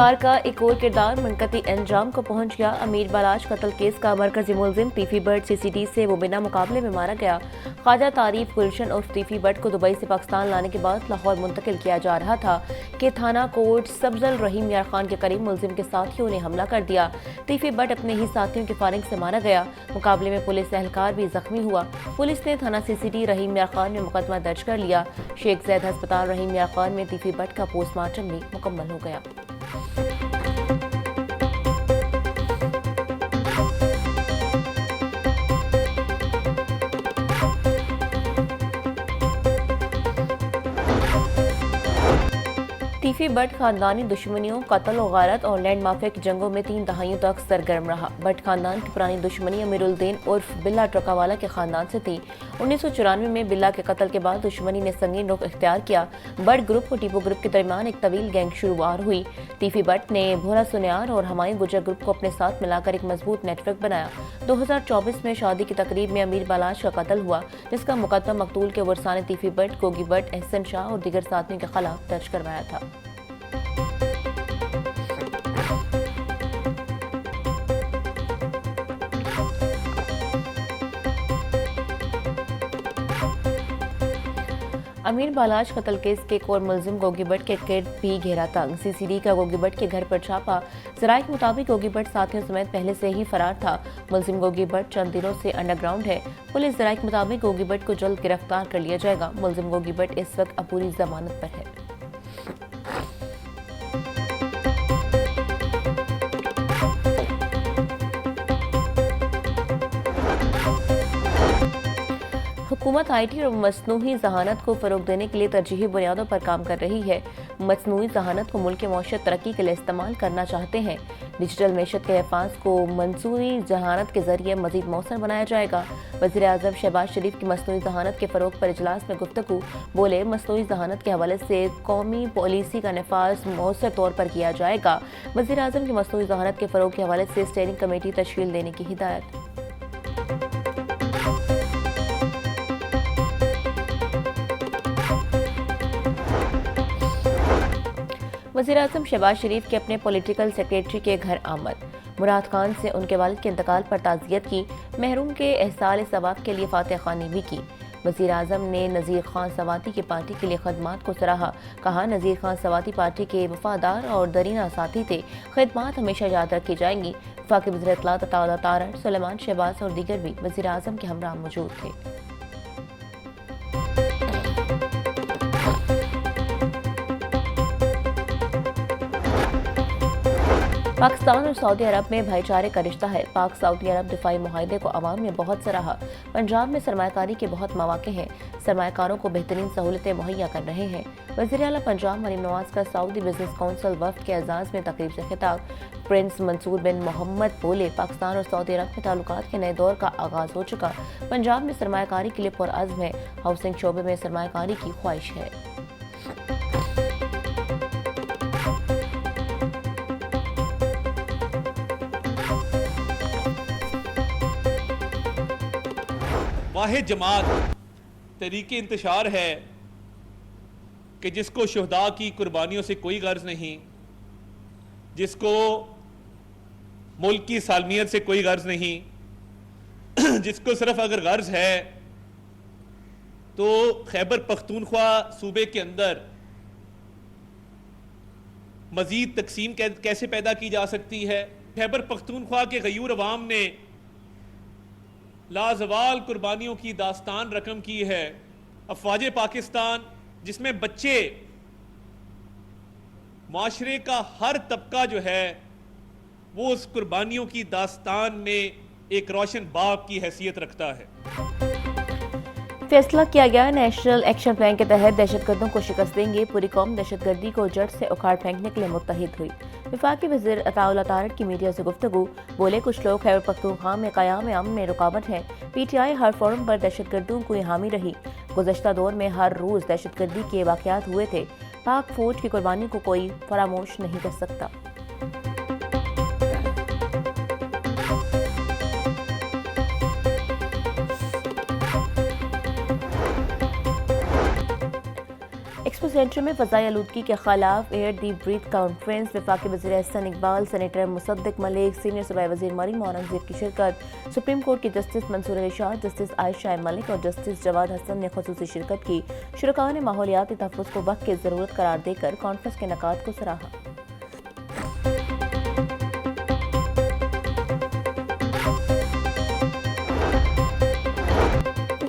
गुनहगार का एक और किरदार मनकती अंजाम को पहुंच गया। अमीर बालाज कत्ल केस का मरकजी मुलजिम तीफी बट सीसीडी से मुबीना मुकाबले में मारा गया। ख्वाजा तारीफ गुलशन उर्फ तीफी बट को दुबई से पाकिस्तान लाने के बाद लाहौर मुंतकिल किया जा रहा था कि थाना कोर्ट सब्जल रहीम यार खान के करीब मुलजिम के साथियों ने हमला कर दिया। तीफी बट अपने ही साथियों की फायरिंग से मारा गया। मुकाबले में पुलिस एहलकार भी जख्मी हुआ। पुलिस ने थाना सीसीडी रहीम यार खान में मुकदमा दर्ज कर लिया। शेख जैद अस्पताल रहीम यार खान में तीफी बट का पोस्टमार्टम भी मुकम्मल हो गया। तीफी बट खानदानी दुश्मनियों, कत्ल और गारत और लैंड माफिया की जंगों में 3 दहाइयों तक सरगर्म रहा। बट खानदान की पुरानी दुश्मनी अमीरुद्दीन उर्फ बिल्ला ट्रकावाला के खानदान से थी। 1994 में बिल्ला के कत्ल के बाद दुश्मनी ने संगीन रुख इख्तियार किया। बट ग्रुप और टीपू ग्रुप के दरमियान एक तवील गैंग शुरुआत हुई। तीफी बट ने भोरा सुनियार और हमायूं गुजर ग्रुप को अपने साथ मिलाकर एक मजबूत नेटवर्क बनाया। 2024 में शादी की तकरीब में अमीर बालाज का कत्ल हुआ, जिसका मुकदमा मकतूल के वर्साने तीफी बट, गोगी बट, एहसन शाह और दीगर साथियों के खिलाफ दर्ज करवाया था। अमीर बालाज कत्ल केस के एक और मुलजिम गोगी बट के गिर्द भी घेरा तंग। सीसीडी का गोगी बट के घर पर छापा। जराये के मुताबिक गोगी बट साथियों समेत पहले से ही फरार था। मुलजिम गोगी बट चंद दिनों से अंडरग्राउंड है। पुलिस जराये के मुताबिक गोगी बट को जल्द गिरफ्तार कर लिया जाएगा। मुलजिम गोगी बट इस वक्त अपूरी जमानत पर है। हुकूमत आईटी और मसनूई जहानत को फरोग देने के लिए तरजीही बुनियादों पर काम कर रही है। मसनूई जहानत को मुल्क की मौशत तरक्की के लिए इस्तेमाल करना चाहते हैं। डिजिटल मैशत के अहसास को मसनूई जहानत के जरिए मजीद मौसर बनाया जाएगा। वज़ीर आज़म शहबाज शरीफ की मसनूई जहानत के फरोग पर इजलास में गुफ्तगू। बोले, मसनूई जहानत के हवाले से कौमी पॉलिसी का नफाज मौसर तौर पर किया जाएगा। वज़ीर आज़म की मसनूई जहानत के फरोग के हवाले से स्टेयरिंग कमेटी तश्कील देने की हिदायत। वज़ीर-ए-आज़म शहबाज शरीफ के अपने पॉलिटिकल सेक्रेटरी के घर आमद। मुराद खान से उनके वालिद के इंतकाल पर ताज़ियत की। महरूम के एहसाल सवाब के लिए फातिहा ख़्वानी भी की। वज़ीर आज़म ने नज़ीर खान सवाती की पार्टी के लिए खदमात को सराहा। कहा, नज़ीर खान सवाती पार्टी के वफादार और दरीना साथी थे। खदमात हमेशा याद रखी जाएंगी। वफाकी वज़ीर इत्तलात अता तारड़, सुलेमान शहबाज और दीगर भी वज़ीर आज़म के हमरा मौजूद थे। पाकिस्तान और सऊदी अरब में भाईचारे का रिश्ता है। पाक सऊदी अरब दिफाई मुआहदे को अवाम ने बहुत सराहा। पंजाब में सरमायाकारी के बहुत मौके हैं। सरमायाकारों को बेहतरीन सहूलतें मुहैया कर रहे हैं। वज़ीर आला पंजाब मरीम नवाज का सऊदी बिजनेस काउंसिल वफ्द के एजाज़ में तकरीब से खिताब। प्रिंस मंसूर बिन मोहम्मद बोले, पाकिस्तान और सऊदी अरब में ताल्लुकात के नए दौर का आगाज हो चुका। पंजाब में सरमायाकारी के लिए पुरअज़्म है। हाउसिंग शोबे में सरमायाकारी की ख्वाहिश है। वाहिद जमात तरीके इंतशार है कि जिसको शुहदा की कुर्बानियों से कोई गर्ज नहीं, जिसको मुल्क की सालमियत से कोई गर्ज नहीं, जिसको सिर्फ अगर गर्ज है तो खैबर पख्तूनख्वा सूबे के अंदर मजीद तकसीम कैसे पैदा की जा सकती है। खैबर पख्तूनख्वा के गयूर अवाम ने लाजवाल कुर्बानियों की दास्तान रकम की है। अफवाज पाकिस्तान, जिसमें बच्चे, माशरे का हर तबका जो है वो उस कुर्बानियों की दास्तान में एक रोशन बाप की हैसियत रखता है। फैसला किया गया, नेशनल एक्शन प्लान के तहत दहशतगर्दों को शिकस्त देंगे। पूरी कौम दहशतगर्दी को जड़ से उखाड़ फेंकने के लिए मुत्तहिद हुई। वफाकी वज़ीर अता तारड़ की मीडिया से गुफ्तगू। बोले, कुछ लोग खैबर पख्तूनख्वा में क़याम अमन में रुकावट हैं। PTI हर फोरम पर दहशतगर्दों को हामी रही। गुज़श्ता दौर में हर रोज़ दहशतगर्दी के वाक़यात हुए थे। पाक फौज की कुर्बानी को कोई फरामोश नहीं कर सकता। एक्सपो सेंटर में फ़ज़ाई आलूदगी के खिलाफ एयर दी ब्रीथ कॉन्फ्रेंस, वफाकी वज़ीर एहसन इकबाल, सेनेटर मुसद्दिक मलिक, सीनियर सूबाई वज़ीर मरीम औरंगज़ेब की शिरकत, सुप्रीम कोर्ट की जस्टिस मंसूर इरशाद, जस्टिस आयशा मलिक और जस्टिस जवाद हसन ने खुसूसी शिरकत की। शुरका ने माहौलियाती तहफ़्फ़ुज़ को वक्त की ज़रूरत करार देकर कॉन्फ्रेंस के इनेकाद को सराहा।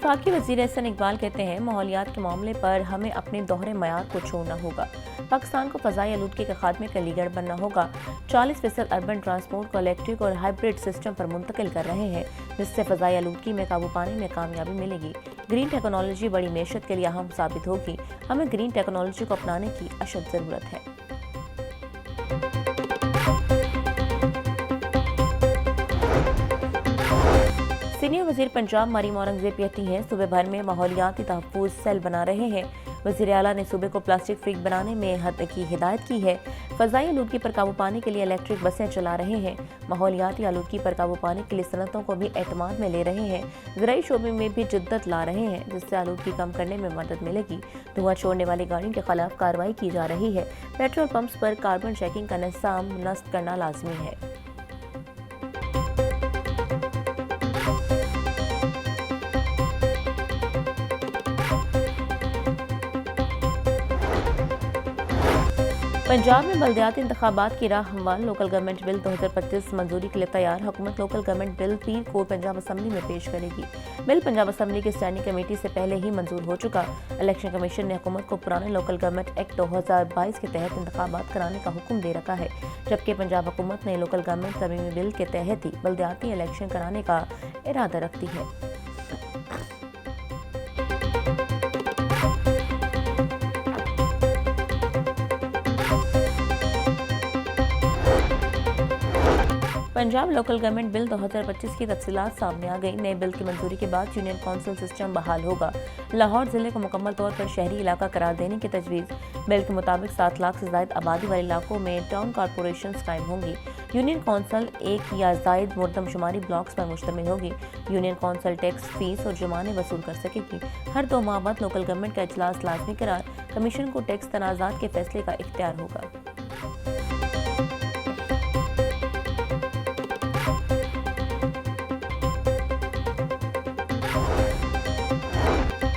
वफाकी वज़ीर एहसन इकबाल कहते हैं, माहौलियात के मामले पर हमें अपने दोहरे मयार को छोड़ना होगा। पाकिस्तान को फ़ज़ाई आलूदगी के खात्मे का लीडर बनना होगा। 40% अर्बन ट्रांसपोर्ट को इलेक्ट्रिक और हाइब्रिड सिस्टम पर मुंतकिल कर रहे हैं, जिससे फ़ज़ाई आलूदगी में काबू पाने में कामयाबी मिलेगी। ग्रीन टेक्नोलॉजी बड़ी मैशत के लिए अहम साबित होगी। हमें ग्रीन टेक्नोलॉजी को अपनाने की अशद ज़रूरत है। सीनियर वज़ीर पंजाब मरीम औरंगज़ेब कहती हैं, सूबे भर में माहौलियाती तहफ़्फ़ुज़ सेल बना रहे हैं। वज़ीर आला ने सूबे को प्लास्टिक फ्री बनाने में हद की हिदायत की है। फ़ज़ाई आलूदगी पर काबू पाने के लिए इलेक्ट्रिक बसें चला रहे हैं। माहौलियाती आलूदगी पर काबू पाने के लिए सनतों को भी एतमाद में ले रहे हैं। ज़राई शोबे में भी जिद्दत ला रहे हैं, जिससे आलूदगी कम करने में मदद मिलेगी। धुआं छोड़ने वाली गाड़ियों के खिलाफ कार्रवाई की जा रही है। पेट्रोल पंप्स पर कार्बन चेकिंग का निज़ाम नस्ब करना लाजमी है। पंजाब में बल्दियाती इंतखाबात की राह हमवार। लोकल गवर्नमेंट बिल 2025 मंजूरी के लिए तैयार। हुकूमत लोकल गवर्नमेंट बिल पीर को पंजाब असम्बली में पेश करेगी। बिल पंजाब असम्बली की स्टैंडिंग कमेटी से पहले ही मंजूर हो चुका। इलेक्शन कमीशन ने हुकूमत को पुराने लोकल गवर्नमेंट एक्ट 2022 के तहत इंतखाबात कराने का हुक्म दे रखा है, जबकि पंजाब हुकूमत ने लोकल गवर्नमेंट तरमीमी बिल के तहत ही बल्दियाती इलेक्शन कराने का इरादा रखती है। पंजाब लोकल गवर्नमेंट बिल 2025 की तफसीलात सामने आ गई। नए बिल की मंजूरी के बाद यूनियन कौंसिल सिस्टम बहाल होगा। लाहौर जिले को मुकम्मल तौर पर शहरी इलाका करार देने की तजवीज़। बिल के मुताबिक 7 लाख से ज़ायद आबादी वाले इलाकों में टाउन कॉरपोरेशन कायम होंगी। यूनियन कौंसिल एक या ज़ायद मुर्दमशुमारी ब्लॉक्स पर मुश्तमिल होगी। यूनियन कौंसिल टैक्स, फीस और जुर्माने वसूल कर सकेगी। हर 2 माह बाद लोकल गवर्नमेंट का इजलास लाजमी करार। कमीशन को टैक्स तनाज़ात के फैसले का इख्तियार होगा।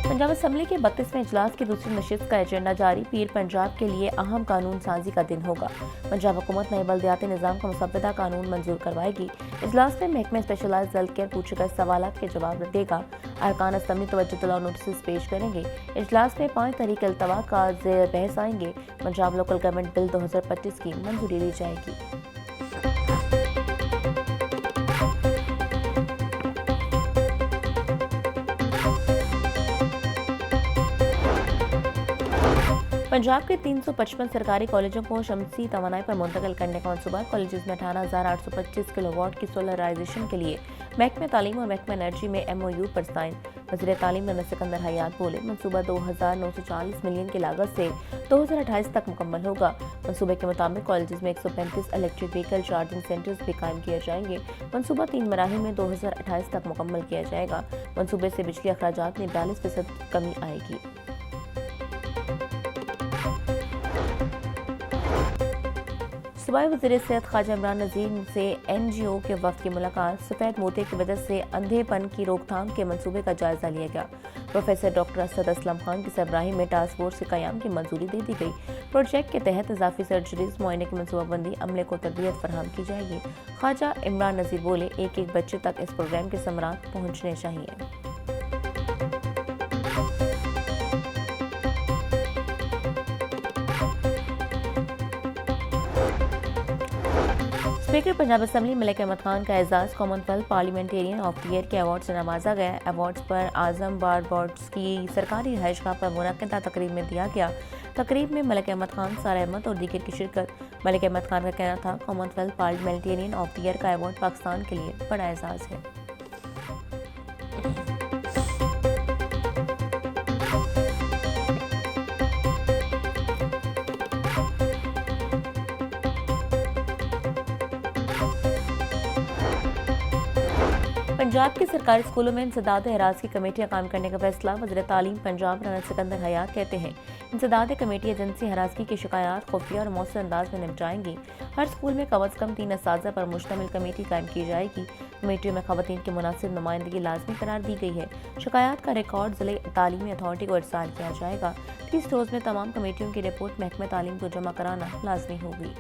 पंजाब असम्बली के 32वें इजलास की दूसरी नशिस्त का एजेंडा जारी। पीर पंजाब के लिए अहम कानून साजी का दिन होगा। पंजाब हुकूमत नए बल्दियाती निज़ाम का मुसव्वदा कानून मंजूर करवाएगी। इजलास में महकमे स्पेशलाइज्ड हेल्थ केयर पूछे गए सवालात के जवाब देगा। अरकान असम्बली तवज्जो दिलाओ नोटिस पेश करेंगे। इजलास में 5 तहरीक अल्तवा का ज़ेर बहस आएंगे। पंजाब लोकल गवर्नमेंट बिल 2025 की मंजूरी दी जाएगी। पंजाब के 355 सरकारी कॉलेजों को शमसी तवानाई पर मुंतकिल करने का मनसूबा। कॉलेजेस में 18,825 किलोवाट की सोलराइजेशन के लिए महकमे तालीम और महकमे एनर्जी में MOU पर साइन। वज़ीर तालीम नन्ना सिकंदर हयात बोले, मनसूबा 2,940 मिलियन की लागत से 2028 तक मुकम्मल होगा। मनसूबे के मुताबिक कॉलेजेस में 135 इलेक्ट्रिक व्हीकल चार्जिंग सेंटर्स भी कायम किए जाएंगे। मनसूबा 3 मराहिल में 2028 तक मुकम्मल किया जाएगा। मनसूबे से बिजली अखराजात में 42% कमी आएगी। सूबाई वज़ीर सेहत ख्वाजा इमरान नज़ीर से NGO के वफ़द की मुलाकात। सफ़ेद मोतिये की वजह से अंधेपन की रोकथाम के मंसूबे का जायजा लिया गया। प्रोफेसर डॉक्टर असद असलम खान की सरबराही में टास्क फोर्स के क़याम की मंजूरी दे दी गई। प्रोजेक्ट के तहत इजाफी सर्जरीज मुआयने की मनसूबाबंदी अमले को तरबियत फराहम की जाएगी। ख्वाजा इमरान नज़ीर बोले, एक बच्चे तक इस प्रोग्राम के समरात पहुँचने चाहिए। स्पीकर पंजाब असम्बली मलिक अहमद खान का एजाज़ Commonwealth parliamentarian of the year के अवार्ड से नवाजा गया। अवार्ड्स पर आजम बार बोर्ड्स की सरकारी रिहाइशगाह पर मुनक्किदा तकरीब में दिया गया। तकरीब में मलिक अहमद खान, सारा अहमद और दीगर की शिरकत। मलिक अहमद खान का कहना था, Commonwealth parliamentarian of the year का अवार्ड पाकिस्तान के लिए बड़ा एजाज़ है। पंजाब के सरकारी स्कूलों में इंसदाद हरास की कमेटियां काम करने का फैसला। वज़ीर तालीम पंजाब राना सिकंदर हयात कहते हैं इंसदाद कमेटी एजेंसी हरासगी की शिकायत खुफिया और मौसर अंदाज में निपटाएंगी। हर स्कूल में कम अज़ कम 3 असातिज़ा पर मुश्तमिल कमेटी कायम की जाएगी। कमेटियों में खवातीन की मुनासिब नुमाइंदगी लाजमी करार दी गई है। शिकायत का रिकॉर्ड ज़िले तालीमी अथॉरिटी को इरसाल किया जाएगा। 30 रोज़ में तमाम कमेटियों की रिपोर्ट महकमे तालीम को जमा कराना लाजमी होगी।